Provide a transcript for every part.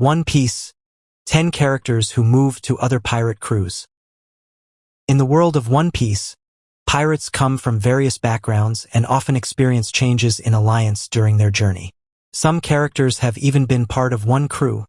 One Piece, 10 characters who move to other pirate crews. In the world of One Piece, pirates come from various backgrounds and often experience changes in alliance during their journey. Some characters have even been part of one crew,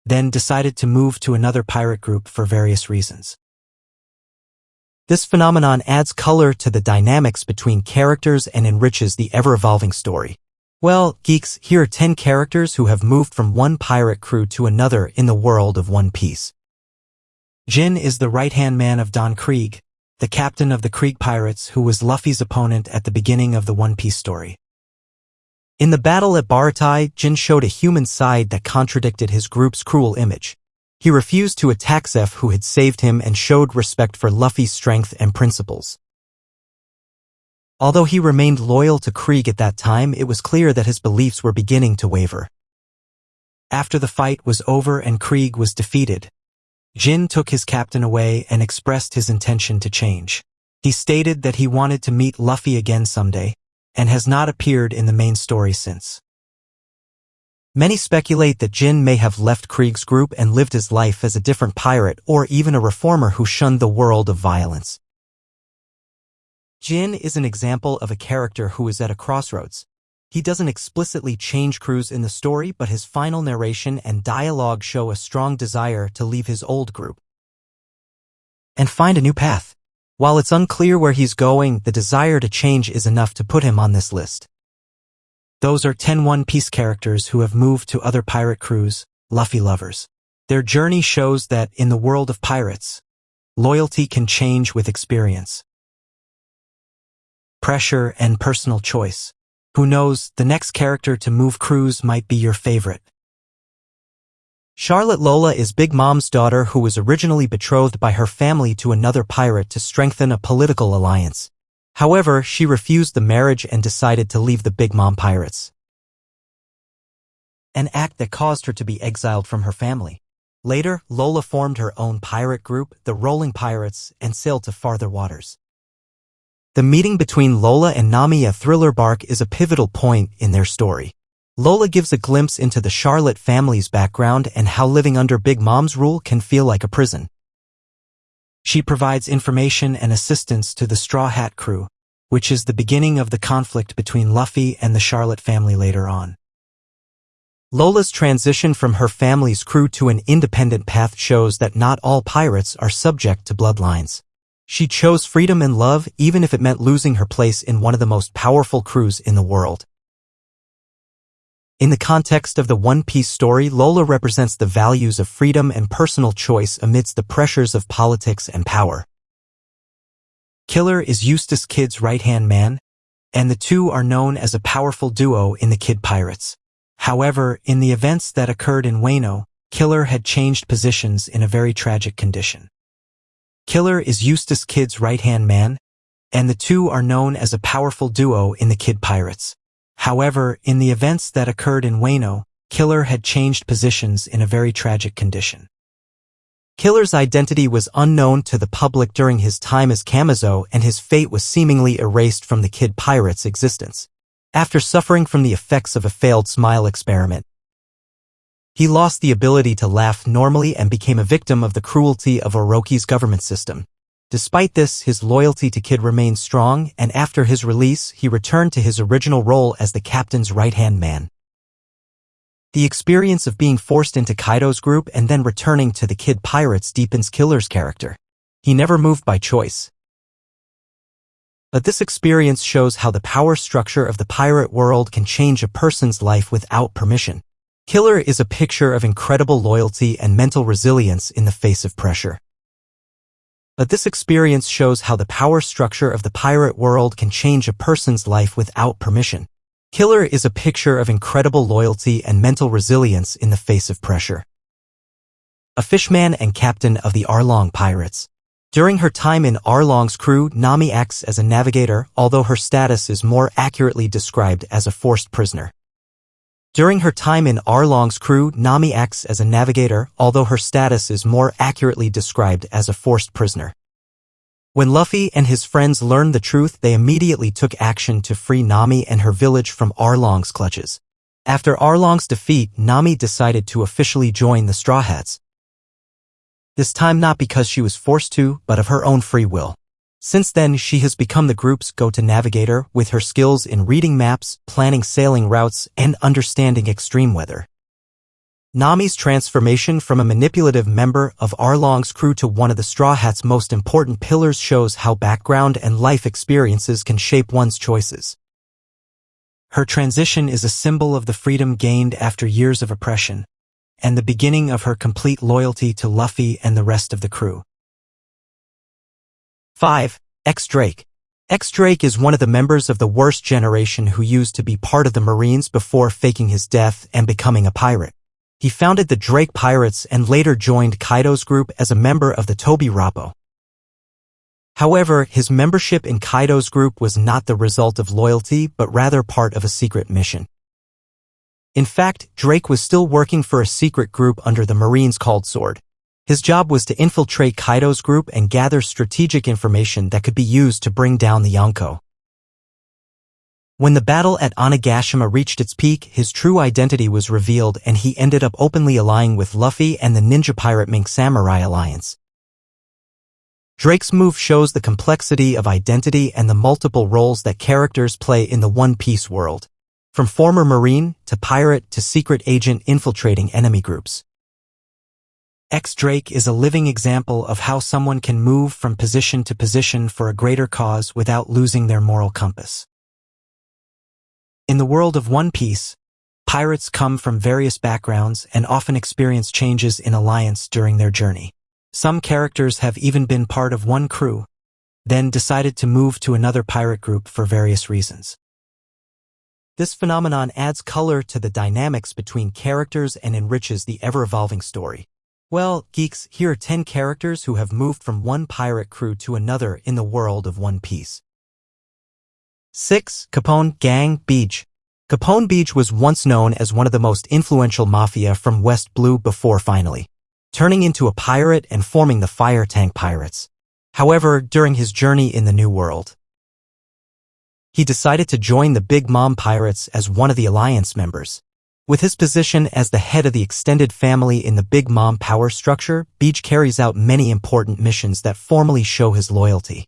then decided to move to another pirate group for various reasons. This phenomenon adds color to the dynamics between characters and enriches the ever-evolving story. Well, geeks, here are 10 characters who have moved from one pirate crew to another in the world of One Piece. Jin is the right-hand man of Don Krieg, the captain of the Krieg Pirates who was Luffy's opponent at the beginning of the One Piece story. In the battle at Baratai, Jin showed a human side that contradicted his group's cruel image. He refused to attack Zeph, who had saved him, and showed respect for Luffy's strength and principles. Although he remained loyal to Krieg at that time, it was clear that his beliefs were beginning to waver. After the fight was over and Krieg was defeated, Jin took his captain away and expressed his intention to change. He stated that he wanted to meet Luffy again someday, and has not appeared in the main story since. Many speculate that Jin may have left Krieg's group and lived his life as a different pirate or even a reformer who shunned the world of violence. Jin is an example of a character who is at a crossroads. He doesn't explicitly change crews in the story, but his final narration and dialogue show a strong desire to leave his old group and find a new path. While it's unclear where he's going, the desire to change is enough to put him on this list. Those are 10 One Piece characters who have moved to other pirate crews, Luffy lovers. Their journey shows that, in the world of pirates, loyalty can change with experience, pressure, and personal choice. Who knows, the next character to move crews might be your favorite. Charlotte Lola is Big Mom's daughter who was originally betrothed by her family to another pirate to strengthen a political alliance. However, she refused the marriage and decided to leave the Big Mom Pirates, an act that caused her to be exiled from her family. Later, Lola formed her own pirate group, the Rolling Pirates, and sailed to farther waters. The meeting between Lola and Nami at Thriller Bark is a pivotal point in their story. Lola gives a glimpse into the Charlotte family's background and how living under Big Mom's rule can feel like a prison. She provides information and assistance to the Straw Hat crew, which is the beginning of the conflict between Luffy and the Charlotte family later on. Lola's transition from her family's crew to an independent path shows that not all pirates are subject to bloodlines. She chose freedom and love, even if it meant losing her place in one of the most powerful crews in the world. In the context of the One Piece story, Lola represents the values of freedom and personal choice amidst the pressures of politics and power. Killer is Eustace Kid's right-hand man, and the two are known as a powerful duo in the Kid Pirates. However, in the events that occurred in Wano, Killer had changed positions in a very tragic condition. Killer is Eustace Kid's right-hand man, and the two are known as a powerful duo in the Kid Pirates. However, in the events that occurred in Wano, Killer had changed positions in a very tragic condition. Killer's identity was unknown to the public during his time as Kamazo, and his fate was seemingly erased from the Kid Pirates' existence. After suffering from the effects of a failed smile experiment, he lost the ability to laugh normally and became a victim of the cruelty of Orochi's government system. Despite this, his loyalty to Kid remained strong, and after his release, he returned to his original role as the captain's right-hand man. The experience of being forced into Kaido's group and then returning to the Kid Pirates deepens Killer's character. He never moved by choice. But this experience shows how the power structure of the pirate world can change a person's life without permission. Killer is a picture of incredible loyalty and mental resilience in the face of pressure. But this experience shows how the power structure of the pirate world can change a person's life without permission. Killer is a picture of incredible loyalty and mental resilience in the face of pressure. A fishman and captain of the Arlong Pirates. During her time in Arlong's crew, Nami acts as a navigator, although her status is more accurately described as a forced prisoner. During her time in Arlong's crew, Nami acts as a navigator, although her status is more accurately described as a forced prisoner. When Luffy and his friends learned the truth, they immediately took action to free Nami and her village from Arlong's clutches. After Arlong's defeat, Nami decided to officially join the Straw Hats. This time not because she was forced to, but of her own free will. Since then, she has become the group's go-to navigator with her skills in reading maps, planning sailing routes, and understanding extreme weather. Nami's transformation from a manipulative member of Arlong's crew to one of the Straw Hats' most important pillars shows how background and life experiences can shape one's choices. Her transition is a symbol of the freedom gained after years of oppression, and the beginning of her complete loyalty to Luffy and the rest of the crew. 5. X-Drake. X-Drake is one of the members of the worst generation who used to be part of the Marines before faking his death and becoming a pirate. He founded the Drake Pirates and later joined Kaido's group as a member of the Toby Rappo. However, his membership in Kaido's group was not the result of loyalty but rather part of a secret mission. In fact, Drake was still working for a secret group under the Marines called Sword. His job was to infiltrate Kaido's group and gather strategic information that could be used to bring down the Yonko. When the battle at Onigashima reached its peak, his true identity was revealed and he ended up openly allying with Luffy and the ninja pirate Mink Samurai Alliance. Drake's move shows the complexity of identity and the multiple roles that characters play in the One Piece world, from former Marine to pirate to secret agent infiltrating enemy groups. X-Drake is a living example of how someone can move from position to position for a greater cause without losing their moral compass. In the world of One Piece, pirates come from various backgrounds and often experience changes in alliance during their journey. Some characters have even been part of one crew, then decided to move to another pirate group for various reasons. This phenomenon adds color to the dynamics between characters and enriches the ever-evolving story. Well, geeks, here are 10 characters who have moved from one pirate crew to another in the world of One Piece. 6. Capone Gang Bege. Capone Bege was once known as one of the most influential mafia from West Blue before finally turning into a pirate and forming the Fire Tank Pirates. However, during his journey in the New World, he decided to join the Big Mom Pirates as one of the Alliance members. With his position as the head of the extended family in the Big Mom power structure, Bege carries out many important missions that formally show his loyalty.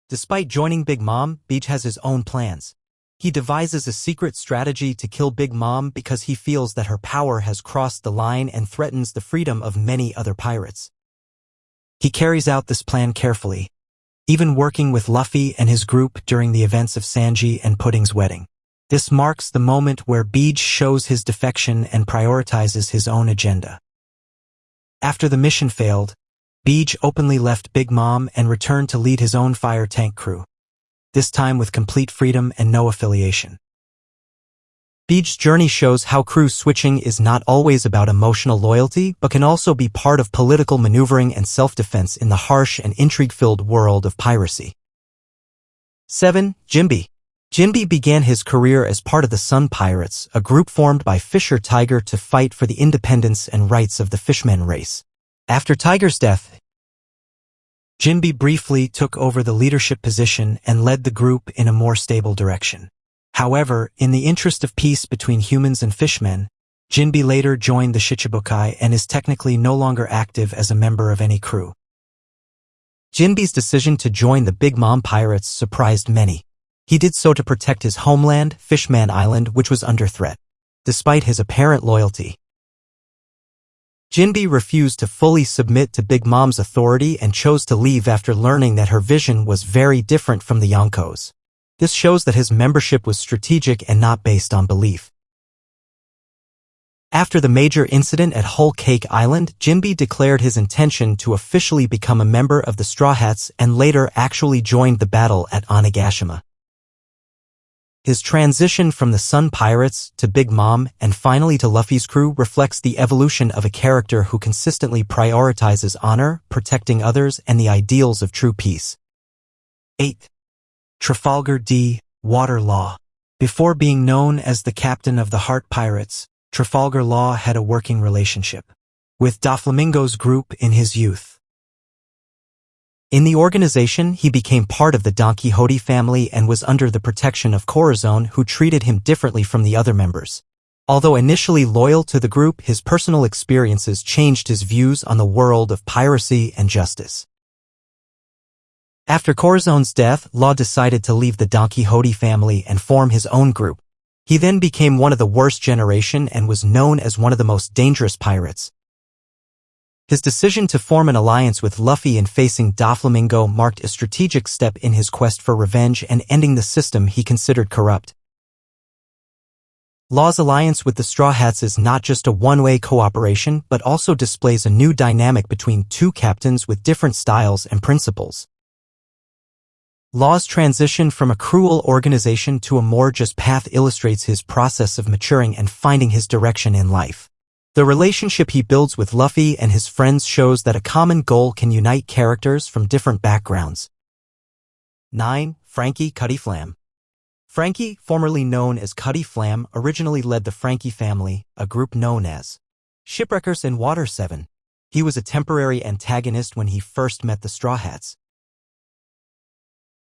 Despite joining Big Mom, Bege has his own plans. He devises a secret strategy to kill Big Mom because he feels that her power has crossed the line and threatens the freedom of many other pirates. He carries out this plan carefully, even working with Luffy and his group during the events of Sanji and Pudding's wedding. This marks the moment where Bege shows his defection and prioritizes his own agenda. After the mission failed, Bege openly left Big Mom and returned to lead his own fire tank crew, this time with complete freedom and no affiliation. Bege's journey shows how crew switching is not always about emotional loyalty, but can also be part of political maneuvering and self-defense in the harsh and intrigue-filled world of piracy. 7. Jinbe. Jinbe began his career as part of the Sun Pirates, a group formed by Fisher Tiger to fight for the independence and rights of the Fishmen race. After Tiger's death, Jinbe briefly took over the leadership position and led the group in a more stable direction. However, in the interest of peace between humans and fishmen, Jinbe later joined the Shichibukai and is technically no longer active as a member of any crew. Jinbe's decision to join the Big Mom Pirates surprised many. He did so to protect his homeland, Fishman Island, which was under threat. Despite his apparent loyalty, Jinbe refused to fully submit to Big Mom's authority and chose to leave after learning that her vision was very different from the Yonkos. This shows that his membership was strategic and not based on belief. After the major incident at Whole Cake Island, Jinbe declared his intention to officially become a member of the Straw Hats and later actually joined the battle at Onigashima. His transition from the Sun Pirates to Big Mom and finally to Luffy's crew reflects the evolution of a character who consistently prioritizes honor, protecting others, and the ideals of true peace. 8. Trafalgar Law. Before being known as the captain of the Heart Pirates, Trafalgar Law had a working relationship with Doflamingo's group in his youth. In the organization, he became part of the Don Quixote family and was under the protection of Corazon, who treated him differently from the other members. Although initially loyal to the group, his personal experiences changed his views on the world of piracy and justice. After Corazon's death, Law decided to leave the Don Quixote family and form his own group. He then became one of the worst generation and was known as one of the most dangerous pirates. His decision to form an alliance with Luffy in facing Doflamingo marked a strategic step in his quest for revenge and ending the system he considered corrupt. Law's alliance with the Straw Hats is not just a one-way cooperation but also displays a new dynamic between two captains with different styles and principles. Law's transition from a cruel organization to a more just path illustrates his process of maturing and finding his direction in life. The relationship he builds with Luffy and his friends shows that a common goal can unite characters from different backgrounds. 9. Franky Cutty Flam. Franky, formerly known as Cutty Flam, originally led the Franky family, a group known as Shipwreckers in Water 7. He was a temporary antagonist when he first met the Straw Hats.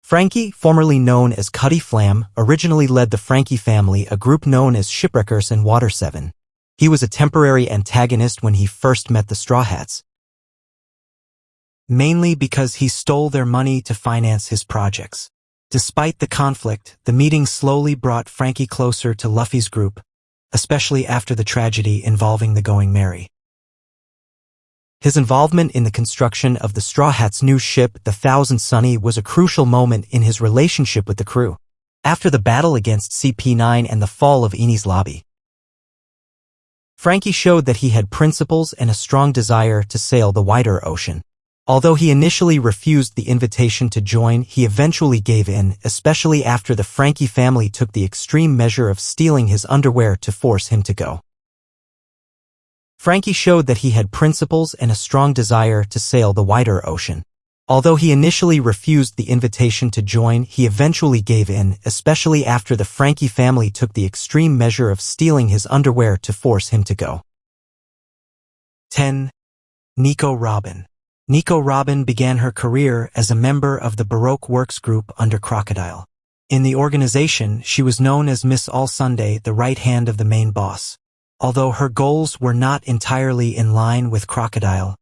Franky, formerly known as Cutty Flam, originally led the Franky family, a group known as Shipwreckers in Water 7. He was a temporary antagonist when he first met the Straw Hats, mainly because he stole their money to finance his projects. Despite the conflict, the meeting slowly brought Franky closer to Luffy's group, especially after the tragedy involving the Going Merry. His involvement in the construction of the Straw Hats' new ship, the Thousand Sunny, was a crucial moment in his relationship with the crew. After the battle against CP9 and the fall of Enies Lobby, Franky showed that he had principles and a strong desire to sail the wider ocean. Although he initially refused the invitation to join, he eventually gave in, especially after the Franky family took the extreme measure of stealing his underwear to force him to go. Franky showed that he had principles and a strong desire to sail the wider ocean. Although he initially refused the invitation to join, he eventually gave in, especially after the Franky family took the extreme measure of stealing his underwear to force him to go. 10. Nico Robin. Nico Robin began her career as a member of the Baroque Works group under Crocodile. In the organization, she was known as Miss All Sunday, the right hand of the main boss. Although her goals were not entirely in line with Crocodile,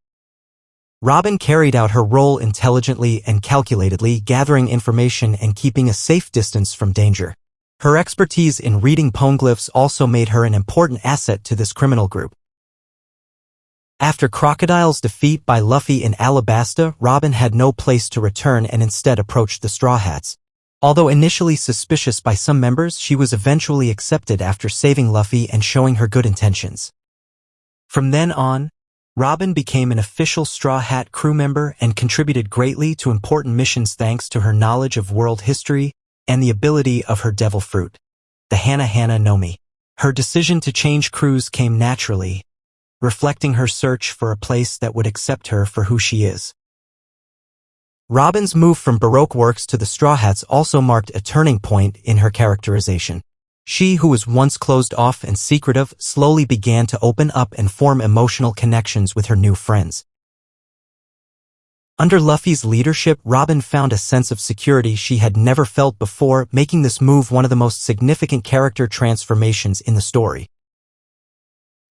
Robin carried out her role intelligently and calculatedly, gathering information and keeping a safe distance from danger. Her expertise in reading poneglyphs also made her an important asset to this criminal group. After Crocodile's defeat by Luffy in Alabasta, Robin had no place to return and instead approached the Straw Hats. Although initially suspicious by some members, she was eventually accepted after saving Luffy and showing her good intentions. From then on, Robin became an official Straw Hat crew member and contributed greatly to important missions thanks to her knowledge of world history and the ability of her devil fruit, the Hana Nomi. Her decision to change crews came naturally, reflecting her search for a place that would accept her for who she is. Robin's move from Baroque Works to the Straw Hats also marked a turning point in her characterization. She, who was once closed off and secretive, slowly began to open up and form emotional connections with her new friends. Under Luffy's leadership, Robin found a sense of security she had never felt before, making this move one of the most significant character transformations in the story.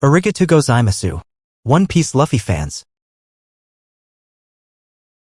Arigatou gozaimasu. One Piece Luffy fans.